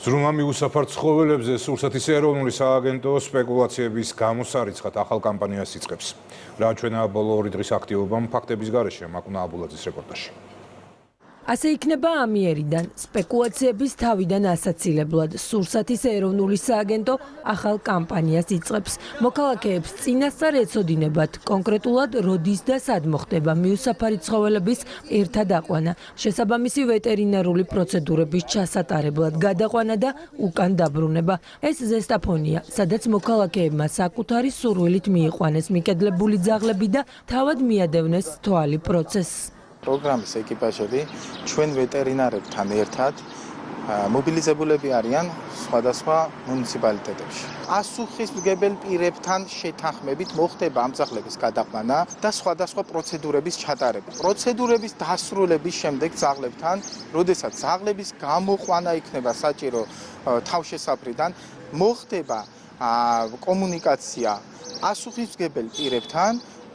ზრუნვა მიუსაფარ ცხოველებზე სურსათის ეროვნული სააგენტო სპეკულაციების გამოსარიცხად ახალ კამპანიას იწყებს. რა ჩვენა ბოლო 2 დღის აქტივობამ ფაქტების გარეშე მაკუნა აბულაძის რეპორტაჟი. ასე იქნება ამიერიდან სპეკულაციების თავიდან ასაცილებლად სურსათის ეროვნული სააგენტო ახალ კამპანიას იწყებს. მოქალაქეებს წინასწარ ეცოდინებათ კონკრეტულად როდის და სად მოხდება მიუსაფარი ცხოველების ერთად აყვანა, შესაბამისი ვეტერინარული პროცედურების ჩასატარებლად გადაყვანა და უკან დაბრუნება. ეს ზესტაფონია, სადაც მოქალაქეებმა საკუთარი სურვილით მიიყვანეს მიკედლებული ძაღლები და თავად მიადევნეს თვალი პროცესს. პროგრამის ეკიპაჟები ჩვენ ვეტერინარებთან ერთად მობილიზებულები არიან სხვადასხვა მუნიციპალიტეტებში. პასუხისმგებელ პირებთან შეთანხმებით მოხდება ამ ძაღლების გადაყვანა და სხვადასხვა პროცედურების ჩატარება. პროცედურების დასრულების შემდეგ ძაღლებთან, როდესაც ძაღლების გამოყვანა იქნება საჭირო თავშესაფრიდან, მოხდება კომუნიკაცია პასუხისმგებელ პირებთან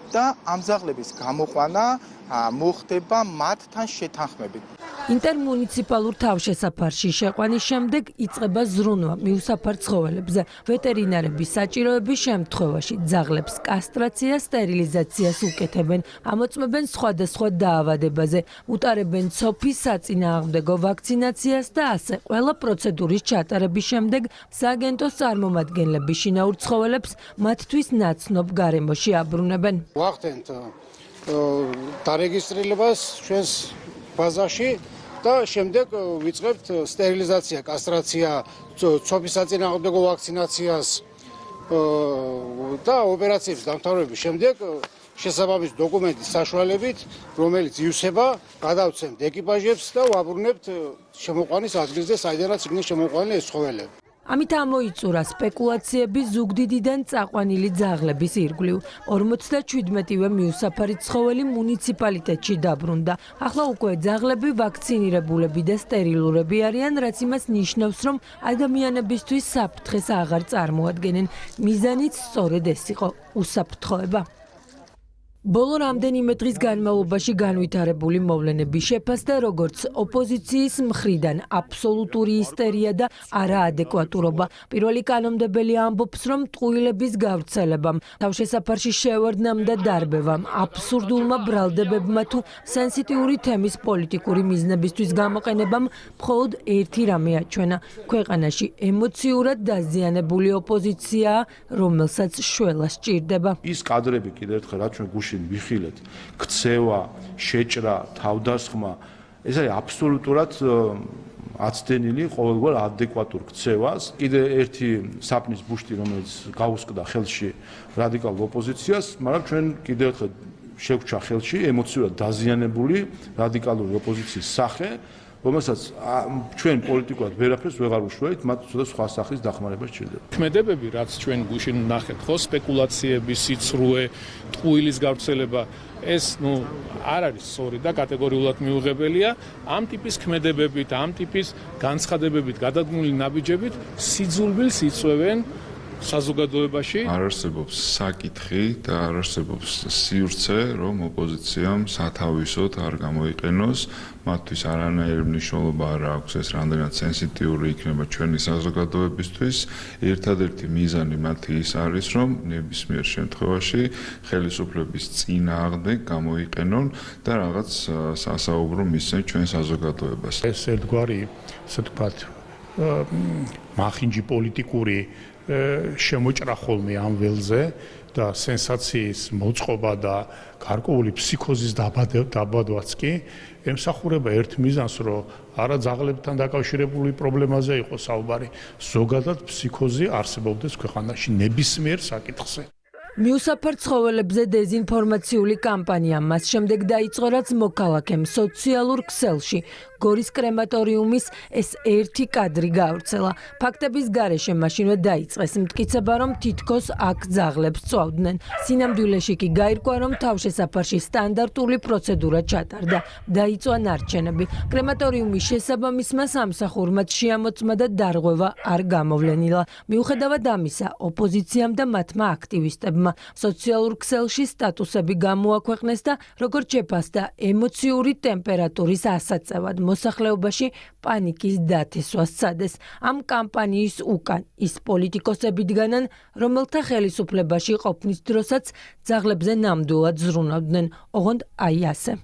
და ამ ძაღლების გამოყვანა მოხდება მათთან შეთანხმებით. ინტერმუნიციპალურ თავშესაფარში შეყვანის შემდეგ იწყება ზრუნვა მიუსაფარ ცხოველებზე. ვეტერინარების საჭიროების შემთხვევაში ძაღლებს კასტრაცია, სტერილიზაციას უკეთებენ, ამოწმებენ სხვადასხვა დაავადებაზე, უტარებენ ცოფის საწინააღმდეგო ვაქცინაციას და ასე ყველა პროცედურის ჩატარების შემდეგ სააგენტოს წარმომადგენლები შინაურ ცხოველებს მათთვის ნაცნობ გარემოში აბრუნებენ. ვახდენთ დარეგისტრირებას ჩვენს ბაზაში და შემდეგ ვიწყებთ სტერილიზაცია, კასტრაცია, ცოფის საწინააღმდეგო ვაქცინაციას და ოპერაციების დამთავრების შემდეგ შესაბამის დოკუმენტის საშუალებით, რომელიც ივსება, გადავცემთ ეკიპაჟებს და ვაბრუნებთ შემოყვანის ადგილზე, საიდანაც იქნება შემოყვანილი ეს ცხოველები. ამით ამოიწურა სპეკულაციები ზუგდიდიდან წაყვანილი ძაღლების ირგვლივ. 57-ვე მიუსაფარი ცხოველი მუნიციპალიტეტში დაბრუნდა. ახლა უკვე ძაღლები ვაქცინირებულები და სტერილურები არიან, რაც იმას ნიშნავს, რომ ადამიანებისთვის საფრთხეს აღარ წარმოადგენენ. მიზანიც სწორედ ეს იყო, უსაფრთხოება. ბოლო რამდენიმე დღის განმავლობაში განვითარებული მოვლენები შეფასდა როგორც ოპოზიციის მხრიდან აბსოლუტური ისტერია და არაადეკვატურობა. პირველი კანონმდებელი ამბობს, რომ ტყუილების გავრცელებამ, თავშესაფარში შევარდნამ და დარბევამ, აბსურდულმა ბრალდებებმა თუ სენსიტიური თემის პოლიტიკური მიზნებისთვის გამოყენებამ მხოლოდ ერთი რამე აჩვენა. ქვეყანაში ემოციურად დაზიანებული ოპოზიციაა, რომელსაც შველა სჭირდება. ის კადრები კიდევ ერთხელ რაც ჩვენ გუშინ ვიხილეთ, ქცევა, შეჭრა, თავდასხმა, ეს არის აბსოლუტურად აცდენილი ყოველგვარ ადეკვატურ ქცევას. კიდე ერთი საფნის ბუშტი, რომელიც გაუსკდა ხელში რადიკალურ ოპოზიციას, მაგრამ ჩვენ კიდევ ერთხელ შევჩა ხელში ემოციურად დაზიანებული რადიკალური ოპოზიციის სახე, რომელსაც ჩვენ პოლიტიკურად ვერაფერს ვეღარ უშველით, მათ ცოტა სხვა სახის დახმარება სჭირდება. ქმედებები, რაც ჩვენ გუშინ ნახეთ, ხო, სპეკულაციები, სიცრუე, ტყუილის გავრცელება, ეს არ არის სწორი და კატეგორიულად მიუღებელია. ამ ტიპის ქმედებებით, ამ ტიპის განცხადებებით, გადადგმული ნაბიჯებით სიძულვილს იწვევენ საზოგადოებაში. არ არსებობს საკითხი და არ არსებობს სივრცე, რომ ოპოზიციამ სათავისოდ არ გამოიყენოს, მათთვის არანაირი მნიშვნელობა არ აქვს ეს რამდენად სენსიტიური იქნება ჩვენი საზოგადოებისთვის. ერთადერთი მიზანი მათი ის არის, რომ ნებისმიერ შემთხვევაში ხელისუფლების წინააღმდეგ გამოიყენონ და რაღაც სასაუბრო მისცენ ჩვენ საზოგადოებას. ეს ერთგვარი, ასე ვთქვათ, მახინჯი პოლიტიკური შემოჭრა ხოლმე ამ ველზე და სენსაციის მოწყობა და გარკვეული ფსიქოზის დაბადვაც კი ემსახურება ერთ მიზანს, რომ არა ძაღლებთან დაკავშირებული პრობლემაზე იყოს საუბარი, ზოგადად ფსიქოზი არსებობდეს ქვეყანაში ნებისმიერ საკითხზე. მიუსაფარ ცხოველებზე დეზინფორმაციული კამპანია მას შემდეგ დაიწყო, რაც მოქალაქემ სოციალურ ქსელში გორის კრემატორიუმის ეს ერთი კადრი გავრცელა. ფაქტების გარეშე მაშინვე დაიწყეს მტკიცება, რომ თითქოს აქ ძაღლებს წვავდნენ. სინამდვილეში კი გაირკვა, რომ თავშესაფარში სტანდარტული პროცედურა ჩატარდა. დაიწვა ნარჩენები. კრემატორიუმის შესაბამისმა სამსახურმაც შეამოწმა და დარღვევა არ გამოვლენილა. მიუხედავად ამისა, ოპოზიციამ და მათმა აქტივისტებმა სოციალურ ქსელში სტატუსები გამოაქვეყნეს და როგორც შეფასდა ემოციური ტემპერატურის ასაწევად მოსახლეობაში პანიკის დათესვას სცადეს. ამ კამპანიის უკან ის პოლიტიკოსები დგანან, რომელთა ხელისუფლებაში ყოფნის დროსაც ძაღლებზე ნამდვილად ზრუნავდნენ, ოღონდ აი ასე.